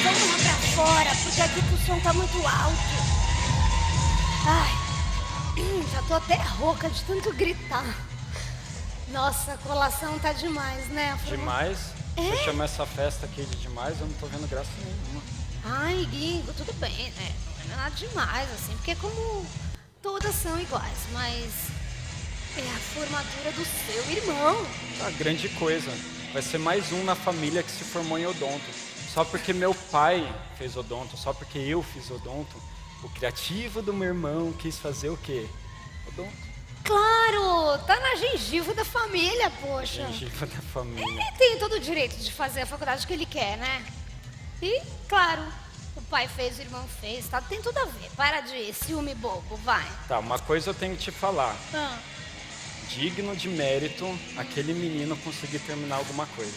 Vamos lá pra fora, porque aqui o som tá muito alto. Ai, já tô até rouca de tanto gritar. Nossa, a colação tá demais, né? Demais? É? Você chama essa festa aqui de demais? Eu não tô vendo graça nenhuma. Ai, Guingo, tudo bem, né? Não é nada demais, assim, porque como todas são iguais, mas é a formatura do seu irmão. Tá, grande coisa. Vai ser mais um na família que se formou em odonto. Só porque meu pai fez odonto, só porque eu fiz odonto, o criativo do meu irmão quis fazer o quê? Odonto. Claro, tá na gengiva da família, poxa. Gengiva da família. Ele tem todo o direito de fazer a faculdade que ele quer, né? E, claro, o pai fez, o irmão fez, tá? Tem tudo a ver. Para de ciúme bobo, vai. Tá, uma coisa eu tenho que te falar. Ah, Digno de mérito aquele menino conseguir terminar alguma coisa.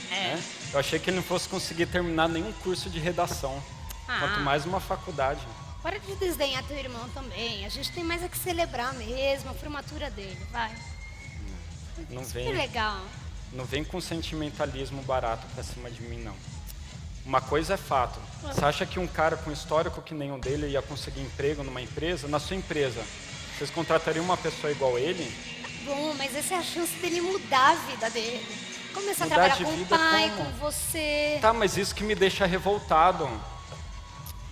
É. Né? Eu achei que ele não fosse conseguir terminar nenhum curso de redação. Ah. Quanto mais uma faculdade. para de desdenhar teu irmão também. A gente tem mais é que celebrar mesmo a formatura dele, vai. Não Super vem, legal. não vem com sentimentalismo barato pra cima de mim, não. Uma coisa é fato. Você acha que um cara com histórico que nem o dele ia conseguir emprego numa empresa? Na sua empresa, vocês contratariam uma pessoa igual ele? Bom, mas essa é a chance dele mudar a vida dele. Começar Mudar a trabalhar de com o vida pai, como? com você. Tá, mas isso que me deixa revoltado.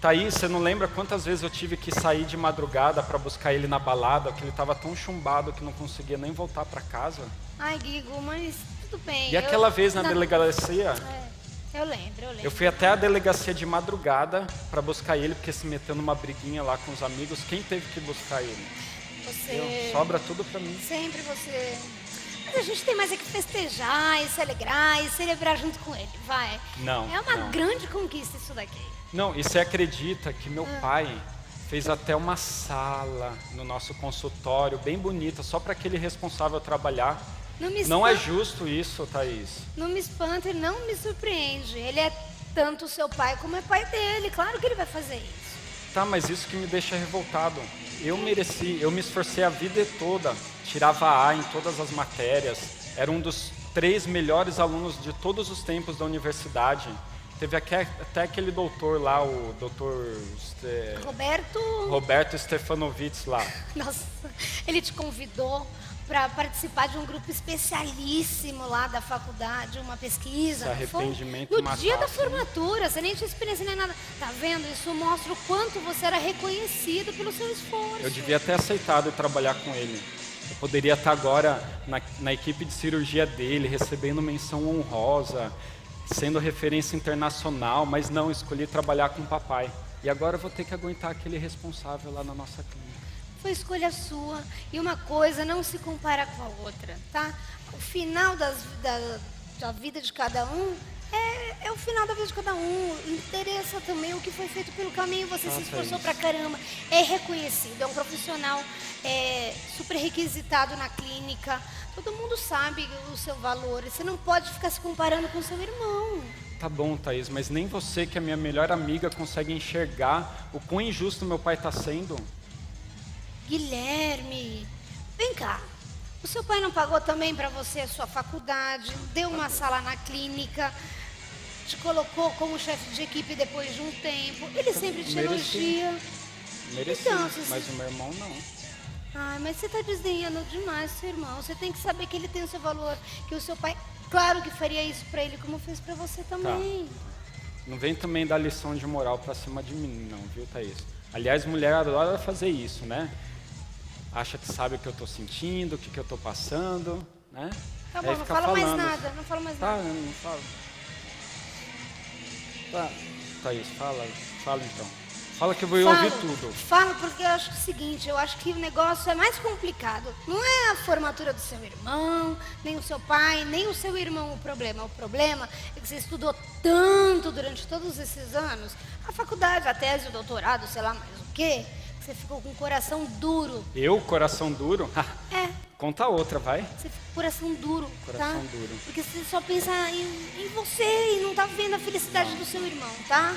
Thaís, você não lembra quantas vezes eu tive que sair de madrugada para buscar ele na balada, que ele estava tão chumbado que não conseguia nem voltar para casa? Ai, Guigo, mas tudo bem. E aquela vez na delegacia, Eu lembro. eu fui até a delegacia de madrugada para buscar ele, porque se meteu numa briguinha lá com os amigos. Quem teve que buscar ele? Você... Sobra tudo para mim. Sempre você... Mas a gente tem mais é que festejar e se alegrar e celebrar junto com ele, vai. Não, É uma não. grande conquista isso daqui. Não, e você acredita que meu pai fez até uma sala no nosso consultório, bem bonita, só para aquele responsável trabalhar. Não é justo isso, Thaís. Não me espanta e não me surpreende. Ele é tanto seu pai como é pai dele. Claro que ele vai fazer isso. Tá, mas isso que me deixa revoltado. Eu mereci, eu me esforcei a vida toda, tirava A em todas as matérias, era um dos 3 melhores alunos de todos os tempos da universidade. Teve até aquele doutor lá, o doutor Roberto Stefanovitz lá. Nossa, ele te convidou para participar de um grupo especialíssimo lá da faculdade, uma pesquisa. Esse arrependimento no matasse, dia da né? formatura, você nem tinha experiência nem nada. Tá vendo? Isso mostra o quanto você era reconhecido pelo seu esforço. Eu devia ter aceitado trabalhar com ele. Eu poderia estar agora na equipe de cirurgia dele, recebendo menção honrosa, sendo referência internacional, mas não, escolhi trabalhar com o papai. E agora eu vou ter que aguentar aquele responsável lá na nossa clínica. Foi escolha sua. E uma coisa não se compara com a outra, tá? O final da vida de cada um é o final da vida de cada um. Interessa também o que foi feito pelo caminho. Você se esforçou pra caramba. É reconhecido, é um profissional super requisitado na clínica. Todo mundo sabe o seu valor. Você não pode ficar se comparando com seu irmão. Tá bom, Thaís, mas nem você, que é minha melhor amiga, consegue enxergar o quão injusto meu pai tá sendo. Guilherme, vem cá. O seu pai não pagou também para você a sua faculdade, deu uma sala na clínica, te colocou como chefe de equipe depois de um tempo. Ele sempre te elogia. Mereci, Então, mas o meu irmão não. Ai, mas você tá desdenhando demais seu irmão. Você tem que saber que ele tem o seu valor, que o seu pai, claro que faria isso para ele, como fez para você também. Não vem também dar lição de moral pra cima de mim, não, viu, Thaís? Aliás, mulher adora fazer isso, né? Acha que sabe o que eu tô sentindo, o que eu tô passando, né? Tá bom, Aí não fica fala mais falando. nada, não fala mais Tá, nada. eu não falo. Tá, Thaís, fala então. Fala que eu vou ouvir tudo. Falo porque eu acho o seguinte, eu acho que o negócio é mais complicado. Não é a formatura do seu irmão, nem o seu pai, nem o seu irmão o problema. O problema é que você estudou tanto durante todos esses anos, a faculdade, a tese, o doutorado, sei lá mais o quê, Você ficou com o coração duro. Eu, coração duro? É, Conta outra, vai. você ficou com o coração duro, tá? Coração duro. Porque você só pensa em você e não tá vendo a felicidade do seu irmão, tá?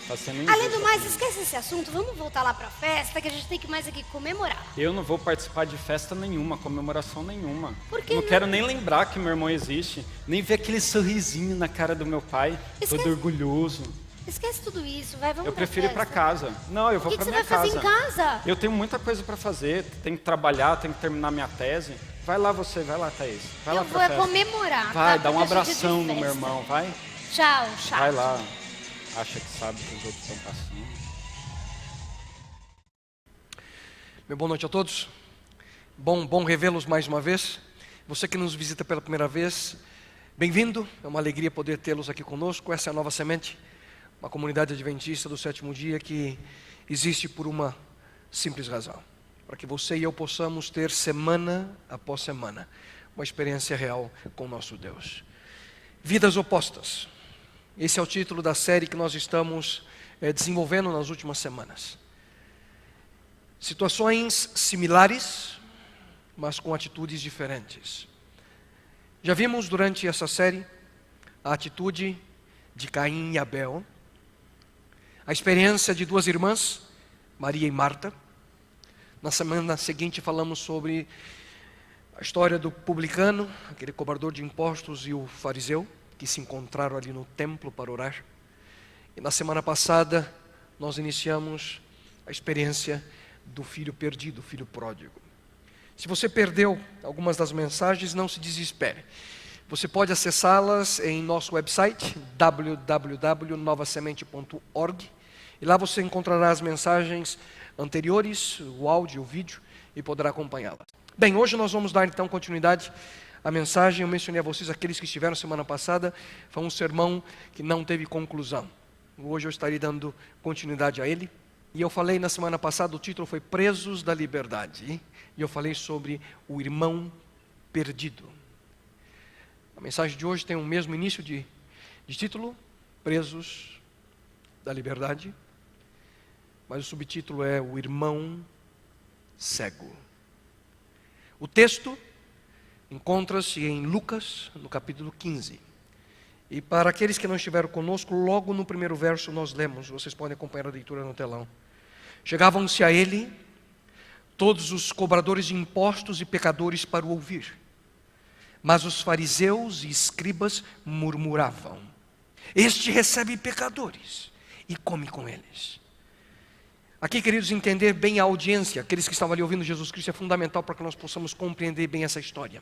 Tá sendo Além injusto. do mais, esquece esse assunto, vamos voltar lá pra festa, que a gente tem que mais aqui comemorar. Eu não vou participar de festa nenhuma, comemoração nenhuma. Por que não não? quero nem lembrar que meu irmão existe, nem ver aquele sorrisinho na cara do meu pai, Esquece. todo orgulhoso. Esquece tudo isso, vai, vamos Eu prefiro ir pra pra festa. casa. Não, eu O vou que pra você minha vai casa. fazer em casa? Eu tenho muita coisa pra fazer, tenho que trabalhar, tenho que terminar minha tese. Vai lá você, vai lá, Thaís. Vai lá Eu pra vou festa. comemorar, Vai, tá? dá um Porque a gente é de abração no meu festa. irmão, vai. Tchau, tchau. Vai lá. Acha que sabe o que os outros estão passando. Meu boa noite a todos. Bom revê-los mais uma vez. Você que nos visita pela primeira vez, bem-vindo. É uma alegria poder tê-los aqui conosco. Essa é a Nova Semente, uma comunidade adventista do sétimo dia que existe por uma simples razão. Para que você e eu possamos ter semana após semana uma experiência real com o nosso Deus. Vidas opostas. Esse é o título da série que nós estamos desenvolvendo nas últimas semanas. Situações similares, mas com atitudes diferentes. Já vimos durante essa série a atitude de Caim e Abel, a experiência de duas irmãs, Maria e Marta. Na semana seguinte falamos sobre a história do publicano, aquele cobrador de impostos, e o fariseu, que se encontraram ali no templo para orar. E na semana passada nós iniciamos a experiência do filho perdido, o filho pródigo. Se você perdeu algumas das mensagens, não se desespere. Você pode acessá-las em nosso website, www.novasemente.org, e lá você encontrará as mensagens anteriores, o áudio, o vídeo, e poderá acompanhá-las. Bem, hoje nós vamos dar então continuidade à mensagem. Eu mencionei a vocês, aqueles que estiveram semana passada, foi um sermão que não teve conclusão. Hoje eu estarei dando continuidade a ele. E eu falei na semana passada, o título foi Presos da Liberdade. E eu falei sobre o irmão perdido. A mensagem de hoje tem o mesmo início de título, Presos da Liberdade. Mas o subtítulo é o irmão cego. O texto encontra-se em Lucas, no capítulo 15. E para aqueles que não estiveram conosco, logo no primeiro verso nós lemos, vocês podem acompanhar a leitura no telão. Chegavam-se a ele todos os cobradores de impostos e pecadores para o ouvir. Mas os fariseus e escribas murmuravam: este recebe pecadores e come com eles. Aqui, queridos, entender bem a audiência, aqueles que estavam ali ouvindo Jesus Cristo, é fundamental para que nós possamos compreender bem essa história.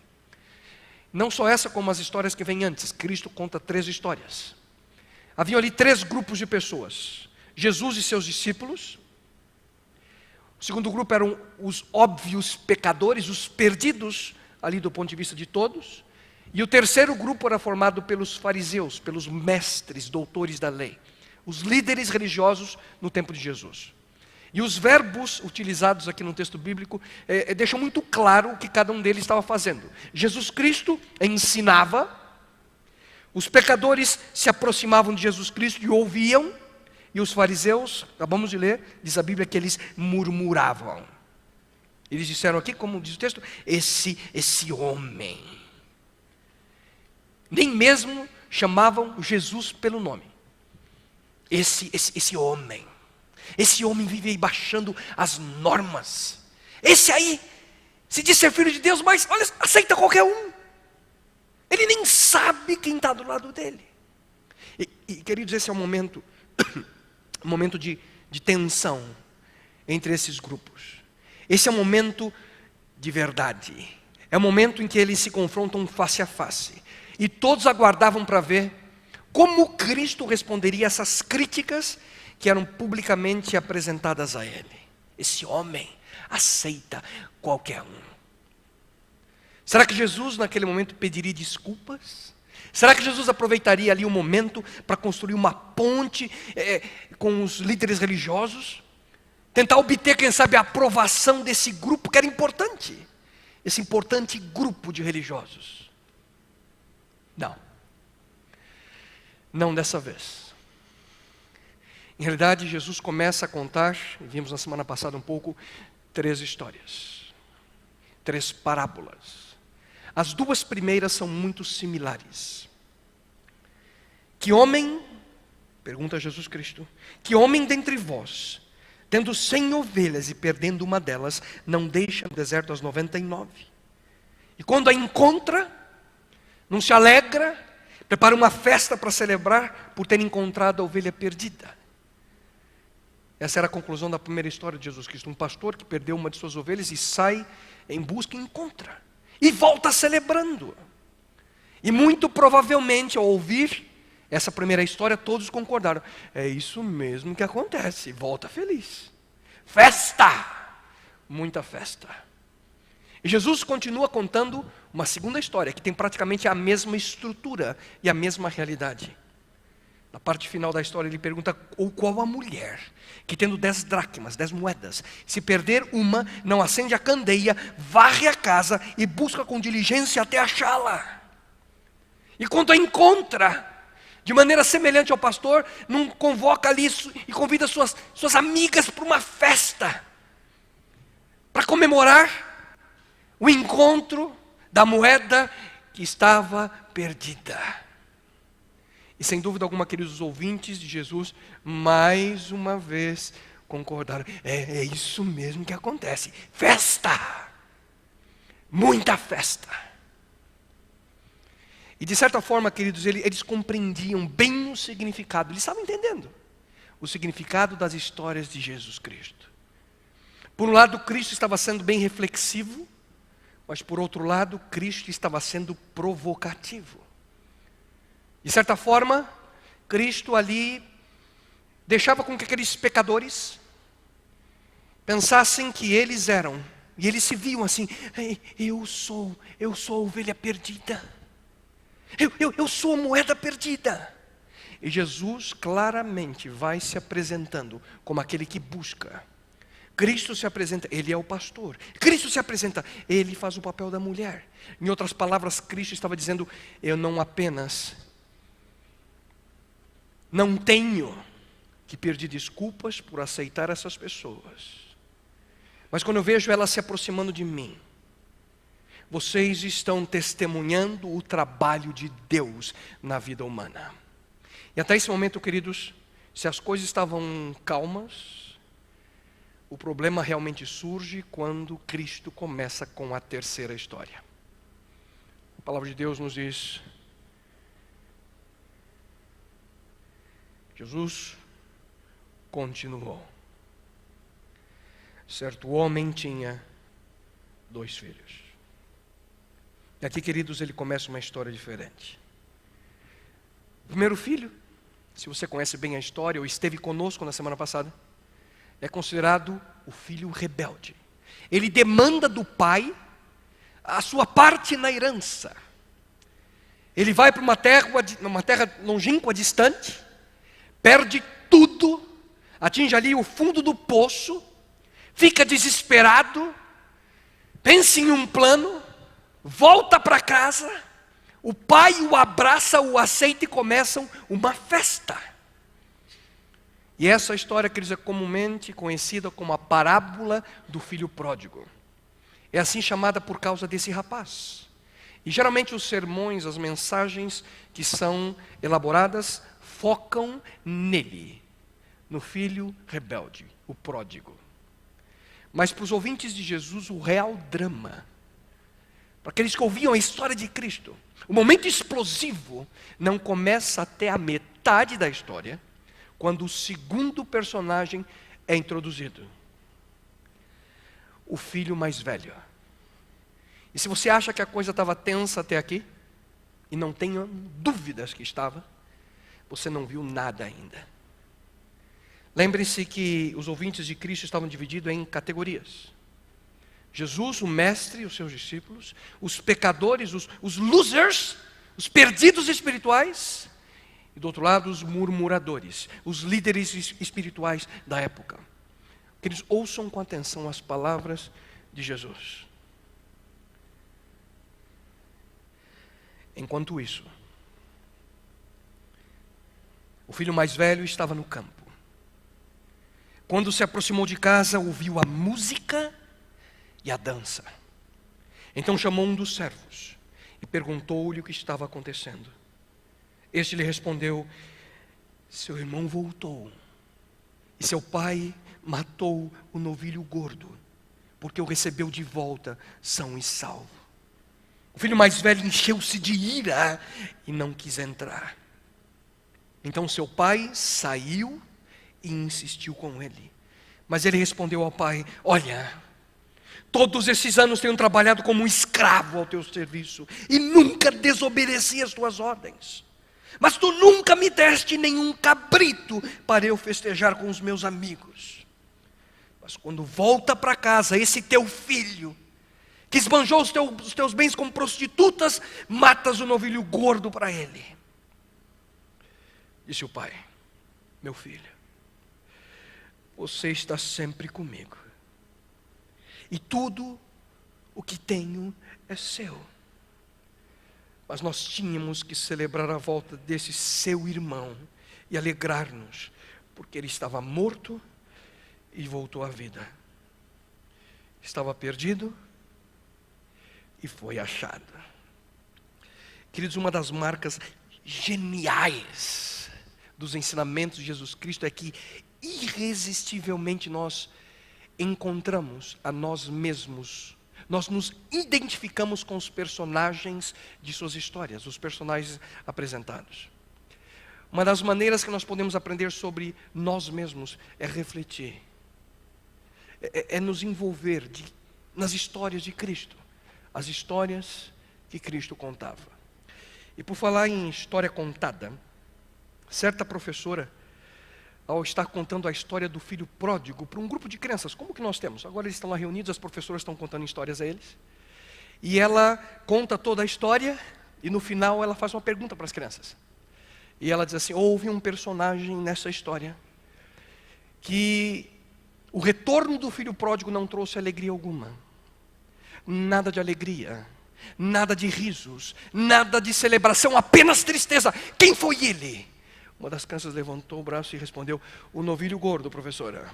Não só essa, como as histórias que vêm antes. Cristo conta 3 histórias. Havia ali 3 grupos de pessoas: Jesus e seus discípulos. O segundo grupo eram os óbvios pecadores, os perdidos, ali do ponto de vista de todos. E o terceiro grupo era formado pelos fariseus, pelos mestres, doutores da lei, os líderes religiosos no tempo de Jesus. E os verbos utilizados aqui no texto bíblico deixam muito claro o que cada um deles estava fazendo. Jesus Cristo ensinava, os pecadores se aproximavam de Jesus Cristo e ouviam, e os fariseus, acabamos de ler, diz a Bíblia que eles murmuravam. Eles disseram aqui, como diz o texto, esse homem. Nem mesmo chamavam Jesus pelo nome. Esse homem. Esse homem vive aí baixando as normas. Esse aí se diz ser filho de Deus, mas olha, aceita qualquer um. Ele nem sabe quem está do lado dele. E queridos, esse é um momento de tensão entre esses grupos. Esse é um momento de verdade. É um momento em que eles se confrontam face a face. E todos aguardavam para ver como Cristo responderia a essas críticas que eram publicamente apresentadas a ele. Esse homem aceita qualquer um. Será que Jesus naquele momento pediria desculpas? Será que Jesus aproveitaria ali o momento para construir uma ponte com os líderes religiosos? Tentar obter, quem sabe, a aprovação desse grupo que era importante. Esse importante grupo de religiosos. Não. Não dessa vez. Em realidade, Jesus começa a contar, e vimos na semana passada um pouco, 3 histórias, 3 parábolas. As 2 primeiras são muito similares. Que homem, pergunta Jesus Cristo, que homem dentre vós, tendo 100 ovelhas e perdendo uma delas, não deixa no deserto as 99? E quando a encontra, não se alegra, prepara uma festa para celebrar por ter encontrado a ovelha perdida. Essa era a conclusão da primeira história de Jesus Cristo. Um pastor que perdeu uma de suas ovelhas e sai em busca e encontra. E volta celebrando. E muito provavelmente, ao ouvir essa primeira história, todos concordaram. É isso mesmo que acontece. Volta feliz. Festa! Muita festa. E Jesus continua contando uma segunda história, que tem praticamente a mesma estrutura e a mesma realidade. Na parte final da história ele pergunta, ou qual a mulher, que tendo 10 dracmas, 10 moedas, se perder uma, não acende a candeia, varre a casa e busca com diligência até achá-la. E quando a encontra, de maneira semelhante ao pastor, não convoca ali e convida suas amigas para uma festa, para comemorar o encontro da moeda que estava perdida. E sem dúvida alguma, queridos ouvintes de Jesus, mais uma vez concordaram. É isso mesmo que acontece. Festa! Muita festa! E de certa forma, queridos, eles compreendiam bem o significado. Eles estavam entendendo o significado das histórias de Jesus Cristo. Por um lado, Cristo estava sendo bem reflexivo, mas por outro lado, Cristo estava sendo provocativo. De certa forma, Cristo ali deixava com que aqueles pecadores pensassem que eles eram, e eles se viam assim, eu sou a ovelha perdida, eu sou a moeda perdida. E Jesus claramente vai se apresentando como aquele que busca. Cristo se apresenta, Ele é o pastor. Cristo se apresenta, Ele faz o papel da mulher. Em outras palavras, Cristo estava dizendo, eu não tenho que pedir desculpas por aceitar essas pessoas. Mas quando eu vejo elas se aproximando de mim, vocês estão testemunhando o trabalho de Deus na vida humana. E até esse momento, queridos, se as coisas estavam calmas, o problema realmente surge quando Cristo começa com a terceira história. A palavra de Deus nos diz, Jesus continuou. Certo homem tinha 2 filhos. E aqui, queridos, ele começa uma história diferente. O primeiro filho, se você conhece bem a história, ou esteve conosco na semana passada, é considerado o filho rebelde. Ele demanda do pai a sua parte na herança. Ele vai para uma terra longínqua, distante, perde tudo, atinge ali o fundo do poço, fica desesperado, pensa em um plano, volta para casa, o pai o abraça, o aceita e começam uma festa. E essa história, queridos, é comumente conhecida como a parábola do filho pródigo. É assim chamada por causa desse rapaz. E geralmente os sermões, as mensagens que são elaboradas, focam nele, no filho rebelde, o pródigo. Mas para os ouvintes de Jesus, o real drama, para aqueles que ouviam a história de Cristo, o momento explosivo não começa até a metade da história, quando o segundo personagem é introduzido. O filho mais velho. E se você acha que a coisa estava tensa até aqui, e não tenho dúvidas que estava, você não viu nada ainda. Lembre-se que os ouvintes de Cristo estavam divididos em categorias. Jesus, o mestre e os seus discípulos, os pecadores, os losers, os perdidos espirituais, e do outro lado os murmuradores, os líderes espirituais da época. Que eles ouçam com atenção as palavras de Jesus. Enquanto isso, o filho mais velho estava no campo. Quando se aproximou de casa, ouviu a música e a dança. Então chamou um dos servos e perguntou-lhe o que estava acontecendo. Este lhe respondeu: seu irmão voltou e seu pai matou o novilho gordo, porque o recebeu de volta são e salvo. O filho mais velho encheu-se de ira e não quis entrar. Então seu pai saiu e insistiu com ele. Mas ele respondeu ao pai: olha, todos esses anos tenho trabalhado como um escravo ao teu serviço e nunca desobedeci às tuas ordens. Mas tu nunca me deste nenhum cabrito para eu festejar com os meus amigos. Mas quando volta para casa esse teu filho, que esbanjou os teus bens como prostitutas, matas o novilho gordo para ele. Disse o pai: meu filho, você está sempre comigo, e tudo o que tenho é seu. Mas nós tínhamos que celebrar a volta desse seu irmão e alegrar-nos, porque ele estava morto e voltou à vida. Estava perdido e foi achado. Queridos, uma das marcas geniais dos ensinamentos de Jesus Cristo é que irresistivelmente nós encontramos a nós mesmos. Nós nos identificamos com os personagens de suas histórias, os personagens apresentados. Uma das maneiras que nós podemos aprender sobre nós mesmos é refletir, é nos envolver nas histórias de Cristo, as histórias que Cristo contava. E por falar em história contada, certa professora, ao estar contando a história do filho pródigo para um grupo de crianças, como que nós temos? Agora eles estão lá reunidos, as professoras estão contando histórias a eles. E ela conta toda a história e no final ela faz uma pergunta para as crianças. E ela diz assim: houve um personagem nessa história que o retorno do filho pródigo não trouxe alegria alguma. Nada de alegria, nada de risos, nada de celebração, apenas tristeza. Quem foi ele? Uma das crianças levantou o braço e respondeu: o novilho gordo, professora.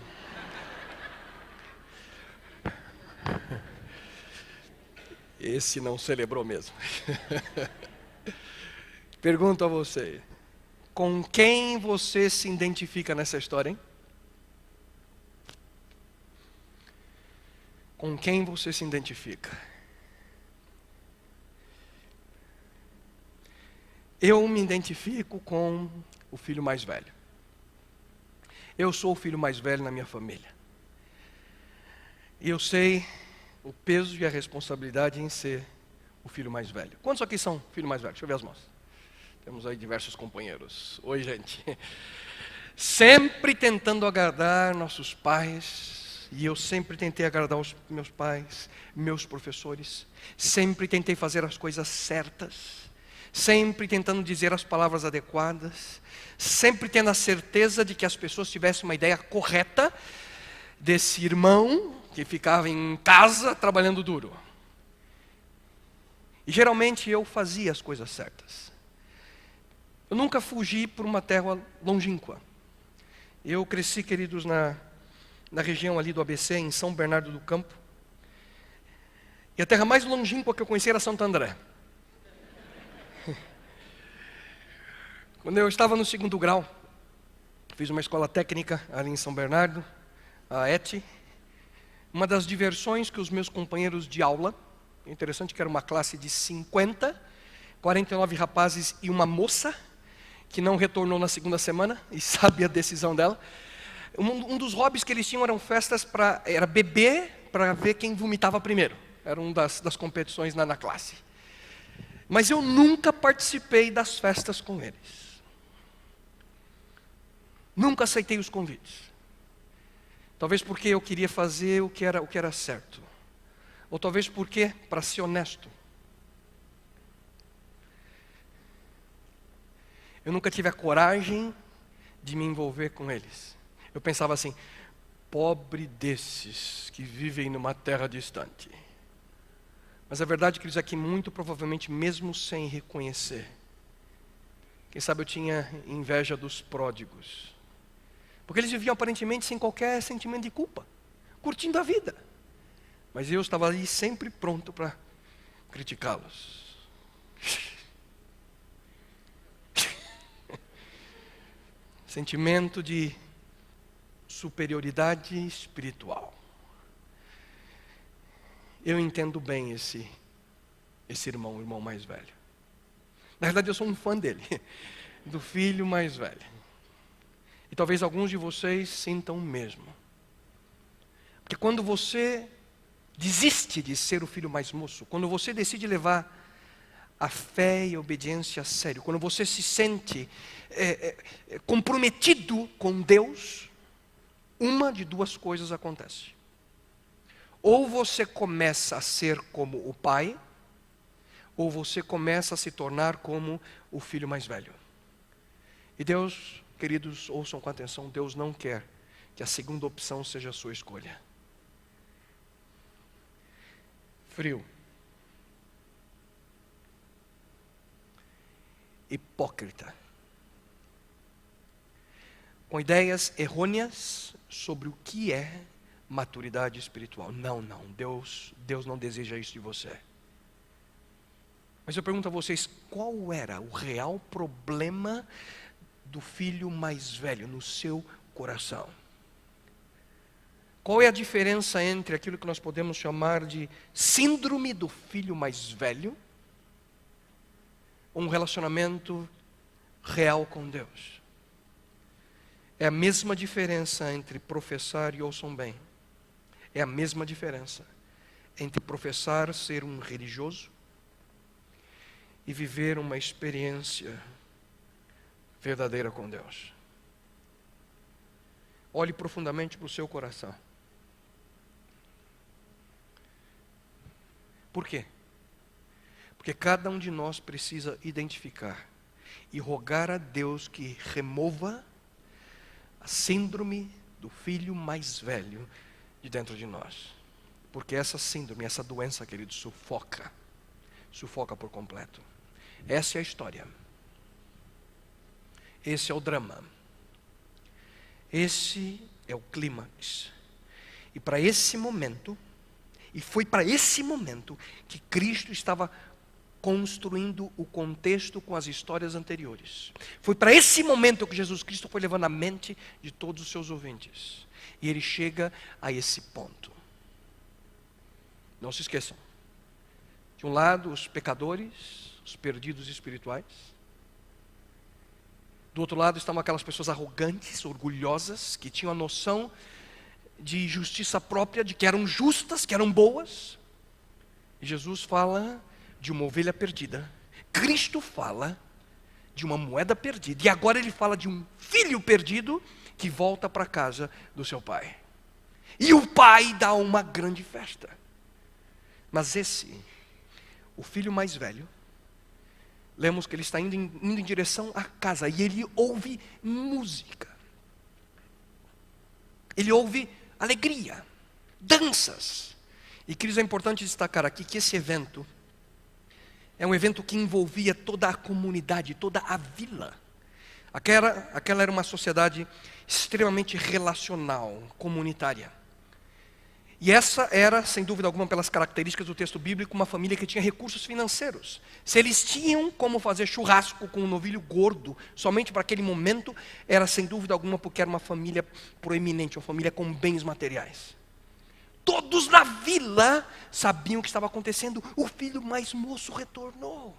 Esse não celebrou mesmo. Pergunto a você: com quem você se identifica nessa história, hein? Com quem você se identifica? Eu me identifico com o filho mais velho. Eu sou o filho mais velho na minha família. E eu sei o peso e a responsabilidade em ser o filho mais velho. Quantos aqui são filho mais velho? Deixa eu ver as mãos. Temos aí diversos companheiros. Oi, gente. Sempre tentando agradar nossos pais. E eu sempre tentei agradar os meus pais, meus professores. Sempre tentei fazer as coisas certas. Sempre tentando dizer as palavras adequadas, sempre tendo a certeza de que as pessoas tivessem uma ideia correta desse irmão que ficava em casa trabalhando duro. E geralmente eu fazia as coisas certas. Eu nunca fugi por uma terra longínqua. Eu cresci, queridos, na região ali do ABC, em São Bernardo do Campo. E a terra mais longínqua que eu conheci era Santo André. Quando eu estava no 2º grau, fiz uma escola técnica ali em São Bernardo, a ET. Uma das diversões que os meus companheiros de aula, interessante que era uma classe de 50, 49 rapazes e uma moça, que não retornou na 2ª semana, e sabe a decisão dela. Um dos hobbies que eles tinham eram festas era beber para ver quem vomitava primeiro. Era uma das competições na classe. Mas eu nunca participei das festas com eles. Nunca aceitei os convites. Talvez porque eu queria fazer o que era certo. Ou talvez porque, para ser honesto, eu nunca tive a coragem de me envolver com eles. Eu pensava assim: pobre desses que vivem numa terra distante. Mas a verdade, queridos, é que muito provavelmente, mesmo sem reconhecer, quem sabe eu tinha inveja dos pródigos. Porque eles viviam aparentemente sem qualquer sentimento de culpa, curtindo a vida. Mas eu estava ali sempre pronto para criticá-los. Sentimento de superioridade espiritual. Eu entendo bem esse irmão, o irmão mais velho. Na verdade, eu sou um fã dele, do filho mais velho. E talvez alguns de vocês sintam o mesmo. Porque quando você desiste de ser o filho mais moço, quando você decide levar a fé e a obediência a sério, quando você se sente comprometido com Deus, uma de duas coisas acontece. Ou você começa a ser como o pai, ou você começa a se tornar como o filho mais velho. E Deus, queridos, ouçam com atenção, Deus não quer que a segunda opção seja a sua escolha. Frio. Hipócrita. Com ideias errôneas sobre o que é maturidade espiritual. Não, Deus não deseja isso de você. Mas eu pergunto a vocês, qual era o real problema do filho mais velho no seu coração? Qual é a diferença entre aquilo que nós podemos chamar de síndrome do filho mais velho, ou um relacionamento real com Deus? É a mesma diferença entre professar, e ouçam bem, é a mesma diferença entre professar ser um religioso e viver uma experiência verdadeira com Deus. Olhe profundamente para o seu coração. Por quê? Porque cada um de nós precisa identificar e rogar a Deus que remova a síndrome do filho mais velho de dentro de nós. Porque essa síndrome, essa doença, querido, sufoca por completo. Essa é a história. Esse é o drama. Esse é o clímax. E para esse momento, e foi para esse momento que Cristo estava construindo o contexto com as histórias anteriores. Foi para esse momento que Jesus Cristo foi levando a mente de todos os seus ouvintes. E ele chega a esse ponto. Não se esqueçam. De um lado, os pecadores, os perdidos espirituais. Do outro lado estavam aquelas pessoas arrogantes, orgulhosas, que tinham a noção de justiça própria, de que eram justas, que eram boas. E Jesus fala de uma ovelha perdida. Cristo fala de uma moeda perdida. E agora ele fala de um filho perdido que volta para a casa do seu pai. E o pai dá uma grande festa. Mas o filho mais velho, lemos que ele está indo em direção à casa e ele ouve música. Ele ouve alegria, danças. E, queridos, é importante destacar aqui que esse evento é um evento que envolvia toda a comunidade, toda a vila. Aquela era uma sociedade extremamente relacional, comunitária. E essa era, sem dúvida alguma, pelas características do texto bíblico, uma família que tinha recursos financeiros. Se eles tinham como fazer churrasco com um novilho gordo, somente para aquele momento, era sem dúvida alguma porque era uma família proeminente, uma família com bens materiais. Todos na vila sabiam o que estava acontecendo. O filho mais moço retornou.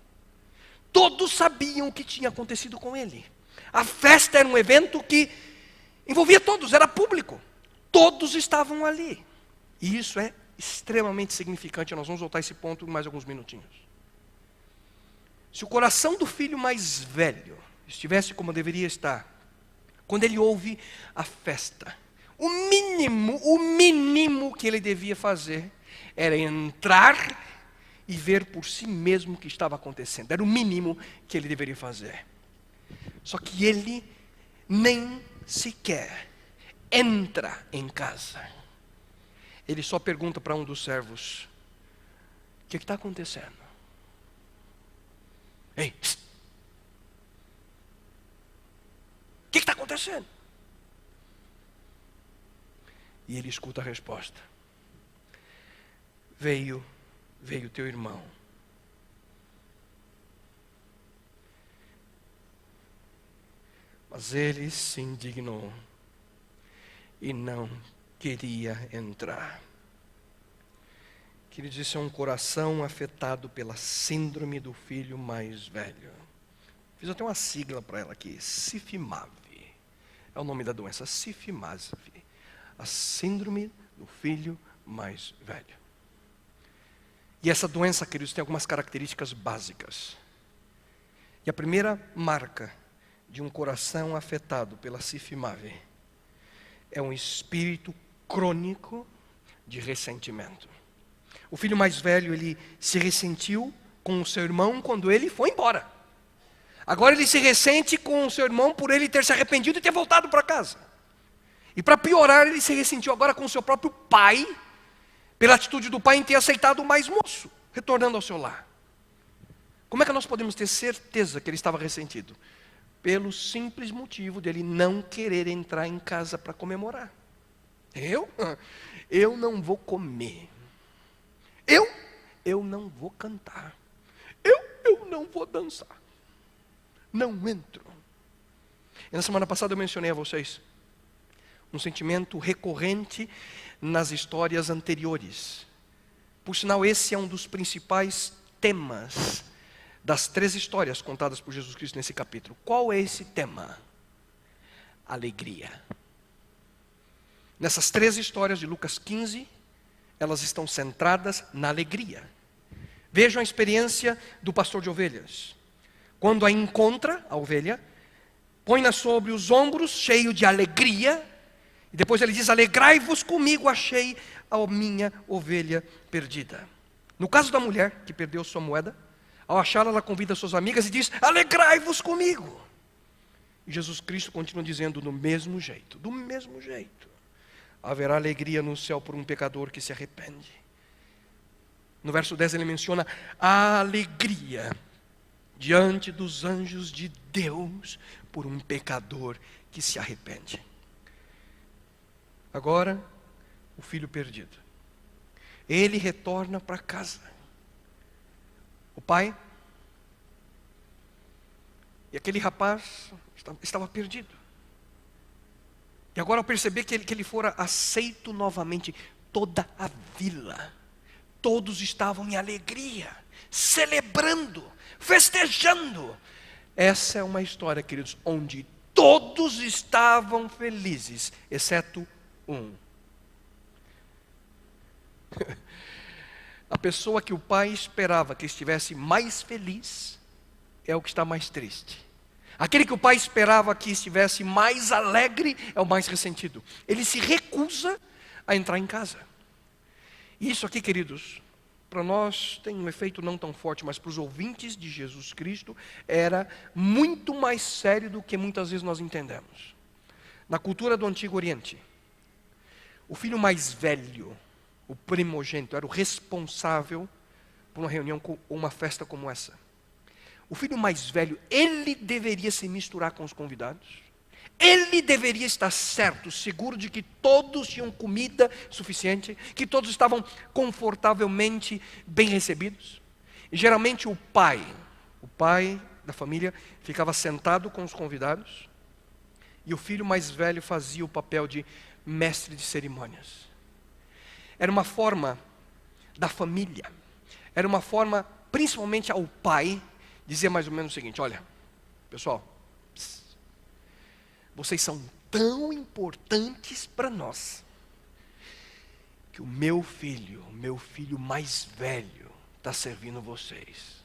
Todos sabiam o que tinha acontecido com ele. A festa era um evento que envolvia todos, era público. Todos estavam ali. E isso é extremamente significante. Nós vamos voltar a esse ponto em mais alguns minutinhos. Se o coração do filho mais velho estivesse como deveria estar, quando ele ouve a festa, o mínimo que ele devia fazer era entrar e ver por si mesmo o que estava acontecendo. Era o mínimo que ele deveria fazer. Só que ele nem sequer entra em casa. Ele só pergunta para um dos servos: o que está acontecendo? Ei, o que está acontecendo? E ele escuta a resposta. Veio teu irmão. Mas ele se indignou e não queria entrar. Queridos, isso é um coração afetado pela síndrome do filho mais velho. Fiz até uma sigla para ela aqui, Sifimave. É o nome da doença, Sifimave. A síndrome do filho mais velho. E essa doença, queridos, tem algumas características básicas. E a primeira marca de um coração afetado pela Sifimave é um espírito crônico de ressentimento. O filho mais velho, ele se ressentiu com o seu irmão quando ele foi embora. Agora ele se ressente com o seu irmão por ele ter se arrependido e ter voltado para casa. E para piorar, ele se ressentiu agora com o seu próprio pai, pela atitude do pai em ter aceitado o mais moço, retornando ao seu lar. Como é que nós podemos ter certeza que ele estava ressentido? Pelo simples motivo dele não querer entrar em casa para comemorar. Eu não vou comer. Eu não vou cantar. Eu não vou dançar. Não entro. E na semana passada eu mencionei a vocês um sentimento recorrente nas histórias anteriores. Por sinal, esse é um dos principais temas das 3 histórias contadas por Jesus Cristo nesse capítulo. Qual é esse tema? Alegria. Nessas 3 histórias de Lucas 15, elas estão centradas na alegria. Vejam a experiência do pastor de ovelhas. Quando a encontra, a ovelha, põe-na sobre os ombros, cheio de alegria, e depois ele diz, alegrai-vos comigo, achei a minha ovelha perdida. No caso da mulher que perdeu sua moeda, ao achá-la, ela convida suas amigas e diz, alegrai-vos comigo. E Jesus Cristo continua dizendo, do mesmo jeito, haverá alegria no céu por um pecador que se arrepende. No verso 10 ele menciona a alegria diante dos anjos de Deus por um pecador que se arrepende. Agora, o filho perdido. Ele retorna para casa. O pai e aquele rapaz estava perdido. E agora ao perceber que ele fora aceito novamente, toda a vila, todos estavam em alegria, celebrando, festejando. Essa é uma história, queridos, onde todos estavam felizes, exceto um. A pessoa que o pai esperava que estivesse mais feliz é o que está mais triste. Aquele que o pai esperava que estivesse mais alegre é o mais ressentido. Ele se recusa a entrar em casa. E isso aqui, queridos, para nós tem um efeito não tão forte, mas para os ouvintes de Jesus Cristo era muito mais sério do que muitas vezes nós entendemos. Na cultura do Antigo Oriente, o filho mais velho, o primogênito, era o responsável por uma reunião ou uma festa como essa. O filho mais velho, ele deveria se misturar com os convidados. Ele deveria estar certo, seguro de que todos tinham comida suficiente, que todos estavam confortavelmente bem recebidos. E geralmente o pai da família, ficava sentado com os convidados, e o filho mais velho fazia o papel de mestre de cerimônias. Era uma forma da família, era uma forma, principalmente ao pai, dizer mais ou menos o seguinte: olha, pessoal, vocês são tão importantes para nós, que o meu filho mais velho, está servindo vocês.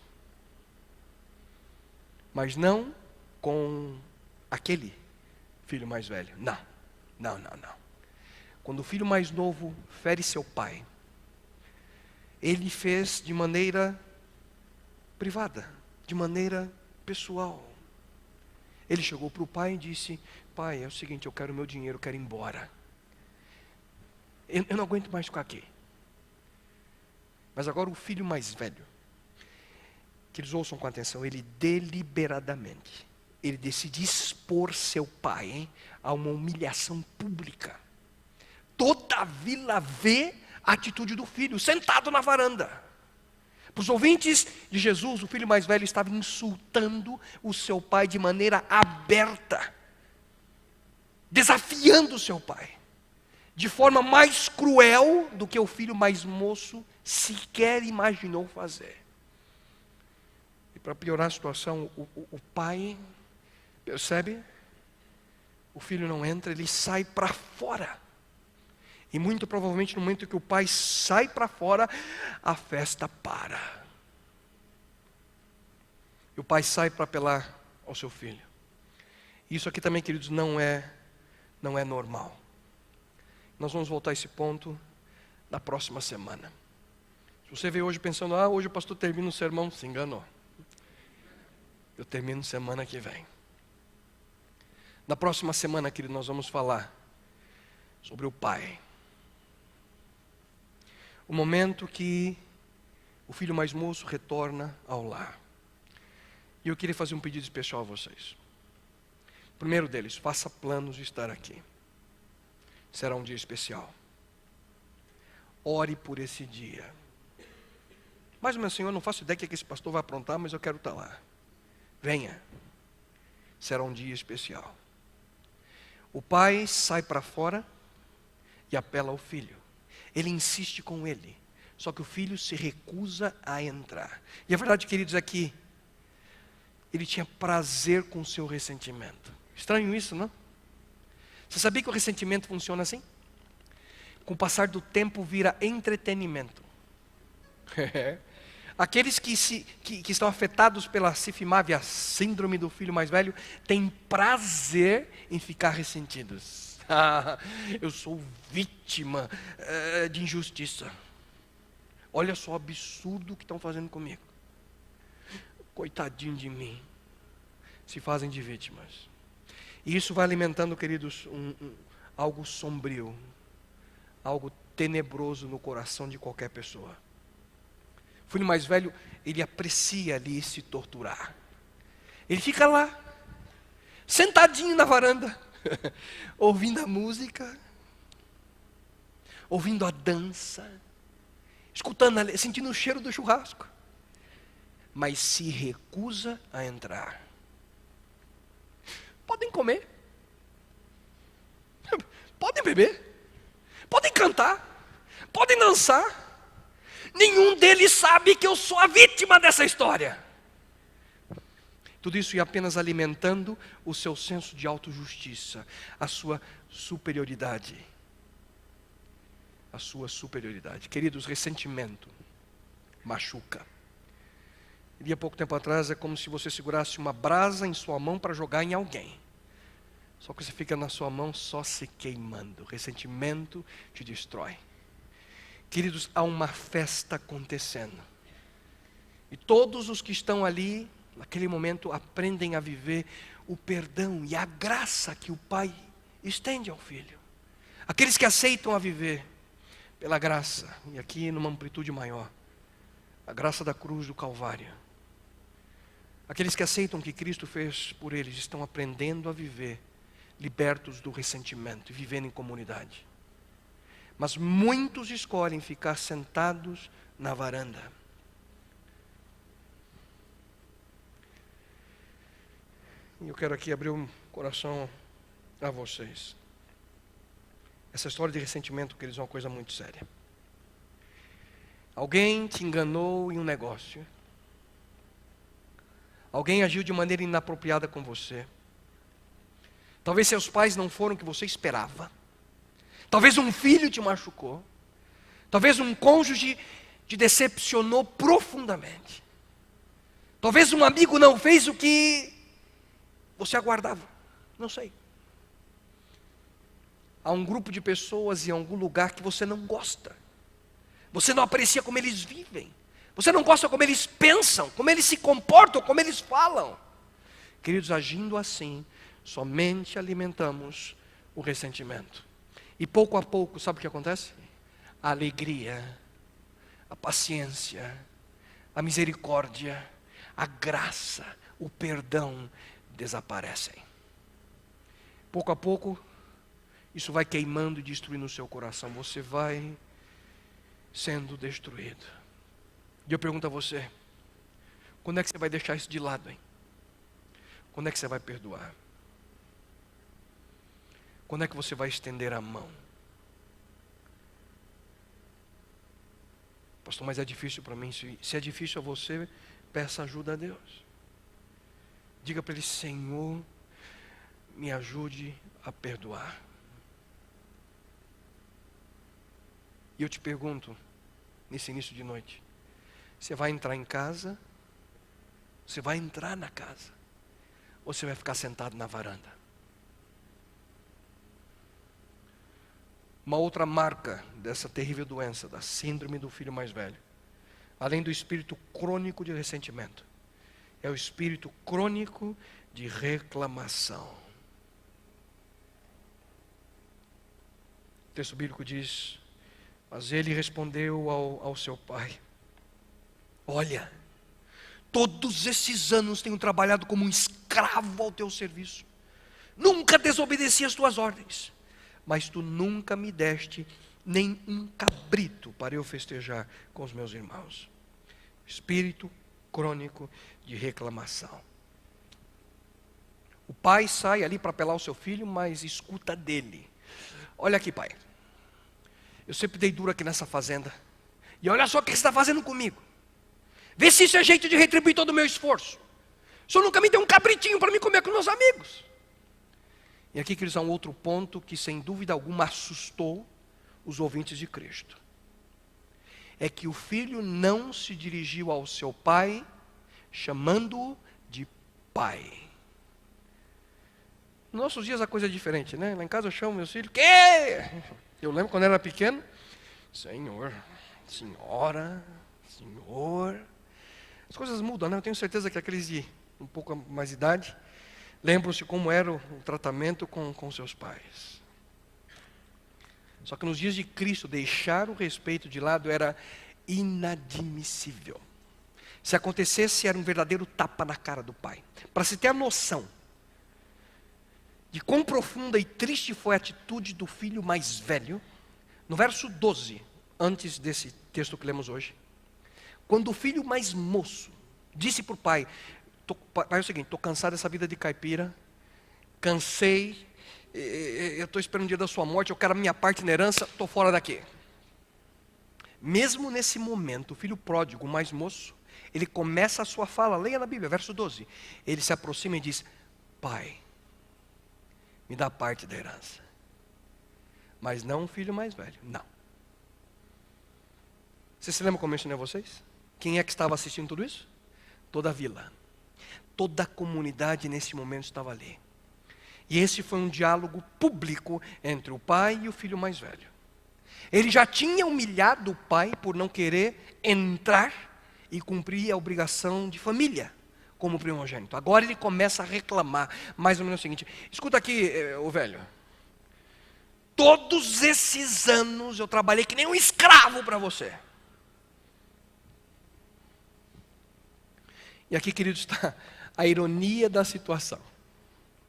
Mas não com aquele filho mais velho. Não. Quando o filho mais novo fere seu pai, ele fez de maneira privada, de maneira pessoal. Ele chegou para o pai e disse: pai, é o seguinte, eu quero meu dinheiro, eu quero ir embora. Eu não aguento mais ficar aqui. Mas agora o filho mais velho, que eles ouçam com atenção, ele deliberadamente, ele decide expor seu pai a uma humilhação pública. toda a vila vê a atitude do filho, sentado na varanda. Para os ouvintes de Jesus, o filho mais velho estava insultando o seu pai de maneira aberta, desafiando o seu pai, de forma mais cruel do que o filho mais moço sequer imaginou fazer. E para piorar a situação, o pai, percebe? O filho não entra, ele sai para fora. E muito provavelmente no momento que o pai sai para fora, a festa para. E o pai sai para apelar ao seu filho. Isso aqui também, queridos, não é normal. Nós vamos voltar a esse ponto na próxima semana. Se você veio hoje pensando, hoje o pastor termina o sermão, se enganou. Eu termino semana que vem. Na próxima semana, querido, nós vamos falar sobre o pai. O momento que o filho mais moço retorna ao lar. E eu queria fazer um pedido especial a vocês. O primeiro deles, faça planos de estar aqui. Será um dia especial. Ore por esse dia. Mas, meu Senhor, eu não faço ideia do que esse pastor vai aprontar, mas eu quero estar lá. Venha. Será um dia especial. O pai sai para fora e apela ao filho. Ele insiste com ele. Só que o filho se recusa a entrar. E a verdade, queridos, é que ele tinha prazer com o seu ressentimento. Estranho isso, não? Você sabia que o ressentimento funciona assim? Com o passar do tempo vira entretenimento. Aqueles que estão afetados pela Sifimave, a síndrome do filho mais velho, têm prazer em ficar ressentidos. Eu sou vítima de injustiça. Olha só o absurdo que estão fazendo comigo. Coitadinho de mim. Se fazem de vítimas. E isso vai alimentando, queridos, algo sombrio, algo tenebroso no coração de qualquer pessoa. O filho mais velho, ele aprecia ali se torturar. Ele fica lá, sentadinho na varanda, ouvindo a música, ouvindo a dança, escutando, sentindo o cheiro do churrasco, mas se recusa a entrar. Podem comer, podem beber, podem cantar, podem dançar. Nenhum deles sabe que eu sou a vítima dessa história. Tudo isso ia apenas alimentando o seu senso de autojustiça, a sua superioridade. A sua superioridade. Queridos, ressentimento machuca. E há pouco tempo atrás é como se você segurasse uma brasa em sua mão para jogar em alguém. Só que você fica na sua mão só se queimando. Ressentimento te destrói. Queridos, há uma festa acontecendo. E todos os que estão ali, naquele momento, aprendem a viver o perdão e a graça que o Pai estende ao Filho. Aqueles que aceitam a viver pela graça, e aqui numa amplitude maior, a graça da cruz do Calvário. Aqueles que aceitam o que Cristo fez por eles, estão aprendendo a viver libertos do ressentimento e vivendo em comunidade. Mas muitos escolhem ficar sentados na varanda. E eu quero aqui abrir o coração a vocês. Essa história de ressentimento, queridos, é uma coisa muito séria. Alguém te enganou em um negócio. Alguém agiu de maneira inapropriada com você. Talvez seus pais não foram o que você esperava. Talvez um filho te machucou. Talvez um cônjuge te decepcionou profundamente. Talvez um amigo não fez o que você aguardava. Não sei. Há um grupo de pessoas em algum lugar que você não gosta. Você não aprecia como eles vivem. Você não gosta como eles pensam, como eles se comportam, como eles falam. Queridos, agindo assim, somente alimentamos o ressentimento. E pouco a pouco, sabe o que acontece? A alegria, a paciência, a misericórdia, a graça, o perdão desaparecem. Pouco a pouco, isso vai queimando e destruindo o seu coração. Você vai sendo destruído. E eu pergunto a você, quando é que você vai deixar isso de lado, hein? Quando é que você vai perdoar? Quando é que você vai estender a mão? Pastor, mas é difícil para mim. Se é difícil a você, peça ajuda a Deus. Diga para Ele: Senhor, me ajude a perdoar. E eu te pergunto, nesse início de noite, você vai entrar em casa? Você vai entrar na casa? Ou você vai ficar sentado na varanda? Uma outra marca dessa terrível doença, da síndrome do filho mais velho, além do espírito crônico de ressentimento, é o espírito crônico de reclamação. O texto bíblico diz: mas ele respondeu ao seu pai: olha, todos esses anos tenho trabalhado como um escravo ao teu serviço, nunca desobedeci às tuas ordens, mas tu nunca me deste nem um cabrito para eu festejar com os meus irmãos. Espírito crônico de reclamação. O pai sai ali para apelar o seu filho, mas escuta dele: olha aqui, pai, eu sempre dei duro aqui nessa fazenda, e olha só o que você está fazendo comigo. Vê se isso é jeito de retribuir todo o meu esforço. O senhor nunca me deu um cabritinho para me comer com meus amigos. E aqui, queridos, há um outro ponto que sem dúvida alguma assustou os ouvintes de Cristo. É que o filho não se dirigiu ao seu pai chamando-o de pai. Nos nossos dias a coisa é diferente, né? Lá em casa eu chamo meus filhos: quê? Eu lembro quando eu era pequeno: senhor, senhora, senhor. As coisas mudam, né? Eu tenho certeza que aqueles de um pouco mais idade lembram-se como era o tratamento com seus pais. Só que nos dias de Cristo, deixar o respeito de lado era inadmissível. Se acontecesse, era um verdadeiro tapa na cara do pai. Para se ter a noção de quão profunda e triste foi a atitude do filho mais velho, no verso 12, antes desse texto que lemos hoje, quando o filho mais moço disse para o pai: pai, é o seguinte, estou cansado dessa vida de caipira, cansei, eu estou esperando o dia da sua morte, eu quero a minha parte na herança, estou fora daqui. Mesmo nesse momento, o filho pródigo, o mais moço, ele começa a sua fala, leia na Bíblia, verso 12. Ele se aproxima e diz: pai, me dá parte da herança. Mas não o filho mais velho, não. Você se lembra como eu ensinei a vocês? Quem é que estava assistindo tudo isso? Toda a vila. Toda a comunidade nesse momento estava ali. E esse foi um diálogo público entre o pai e o filho mais velho. Ele já tinha humilhado o pai por não querer entrar e cumprir a obrigação de família como primogênito. Agora ele começa a reclamar, mais ou menos o seguinte: escuta aqui, ô velho, todos esses anos eu trabalhei que nem um escravo para você. E aqui, queridos, está a ironia da situação.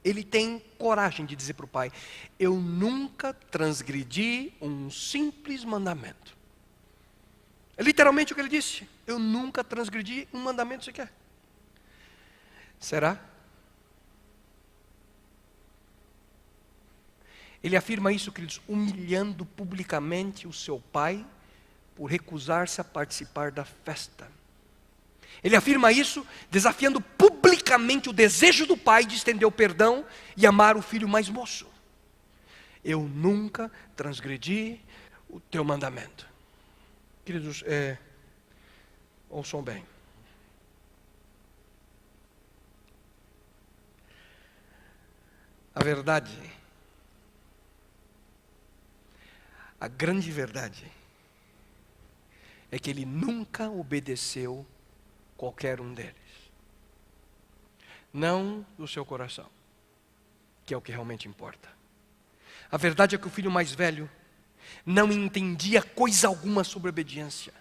Ele tem coragem de dizer para o pai: eu nunca transgredi um simples mandamento. É literalmente o que ele disse: eu nunca transgredi um mandamento sequer. Será? Ele afirma isso, queridos, humilhando publicamente o seu pai por recusar-se a participar da festa. Ele afirma isso desafiando publicamente o desejo do pai de estender o perdão e amar o filho mais moço. Eu nunca transgredi o teu mandamento. Queridos, ouçam bem. A verdade, a grande verdade, é que ele nunca obedeceu qualquer um deles. Não do seu coração, que é o que realmente importa. A verdade é que o filho mais velho não entendia coisa alguma sobre obediência.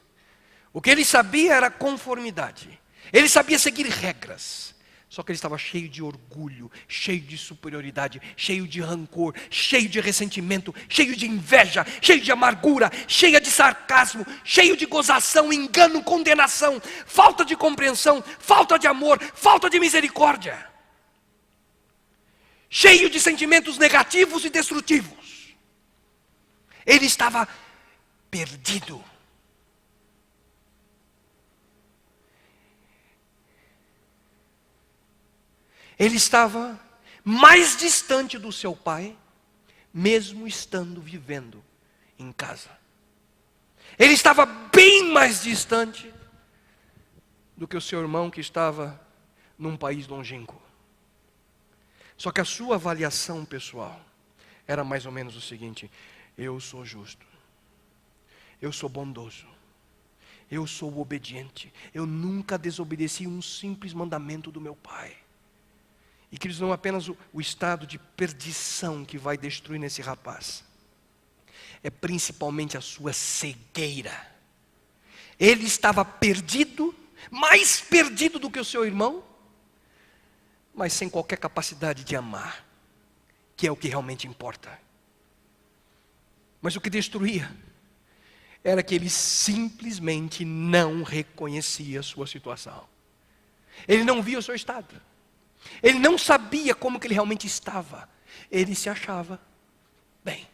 O que ele sabia era conformidade. Ele sabia seguir regras, Só que ele estava cheio de orgulho, cheio de superioridade, cheio de rancor, cheio de ressentimento, cheio de inveja, cheio de amargura, cheio de sarcasmo, cheio de gozação, engano, condenação, falta de compreensão, falta de amor, falta de misericórdia. Cheio de sentimentos negativos e destrutivos. Ele estava perdido. Ele estava mais distante do seu pai, mesmo estando vivendo em casa. Ele estava bem mais distante do que o seu irmão que estava num país longínquo. Só que a sua avaliação pessoal era mais ou menos o seguinte: eu sou justo, eu sou bondoso, eu sou obediente, eu nunca desobedeci um simples mandamento do meu pai. E queridos, não é apenas o estado de perdição que vai destruir nesse rapaz, é principalmente a sua cegueira. Ele estava perdido, mais perdido do que o seu irmão, mas sem qualquer capacidade de amar, que é o que realmente importa. Mas o que destruía era que ele simplesmente não reconhecia a sua situação. Ele não via o seu estado. Ele não sabia como que ele realmente estava. Ele se achava bem.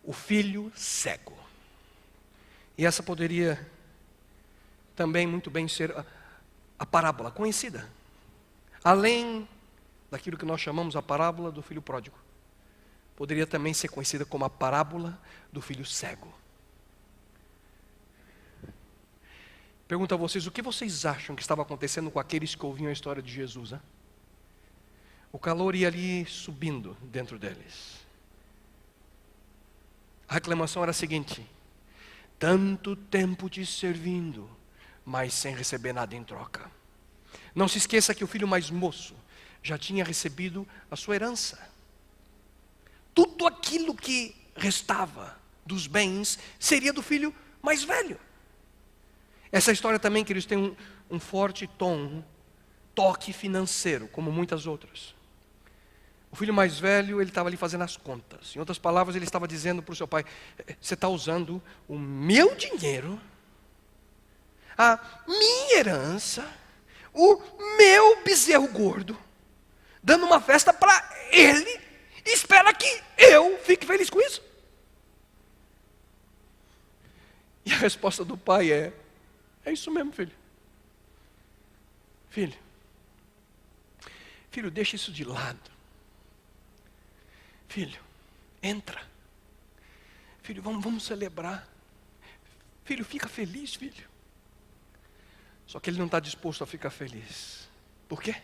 O filho cego. E essa poderia também muito bem ser a parábola conhecida. Além daquilo que nós chamamos a parábola do filho pródigo, poderia também ser conhecida como a parábola do filho cego. Pergunto a vocês, o que vocês acham que estava acontecendo com aqueles que ouviam a história de Jesus? Hein? O calor ia ali subindo dentro deles. A reclamação era a seguinte: tanto tempo te servindo, mas sem receber nada em troca. Não se esqueça que o filho mais moço já tinha recebido a sua herança. Tudo aquilo que restava dos bens seria do filho mais velho. Essa história também, queridos, tem um forte toque financeiro, como muitas outras. O filho mais velho, ele estava ali fazendo as contas. Em outras palavras, ele estava dizendo para o seu pai: você está usando o meu dinheiro, a minha herança, o meu bezerro gordo, dando uma festa para ele, e espera que eu fique feliz com isso. E a resposta do pai é isso mesmo, filho. Filho, deixa isso de lado. Filho, entra. Filho, vamos celebrar. Filho, fica feliz, filho. Só que ele não está disposto a ficar feliz. Por quê?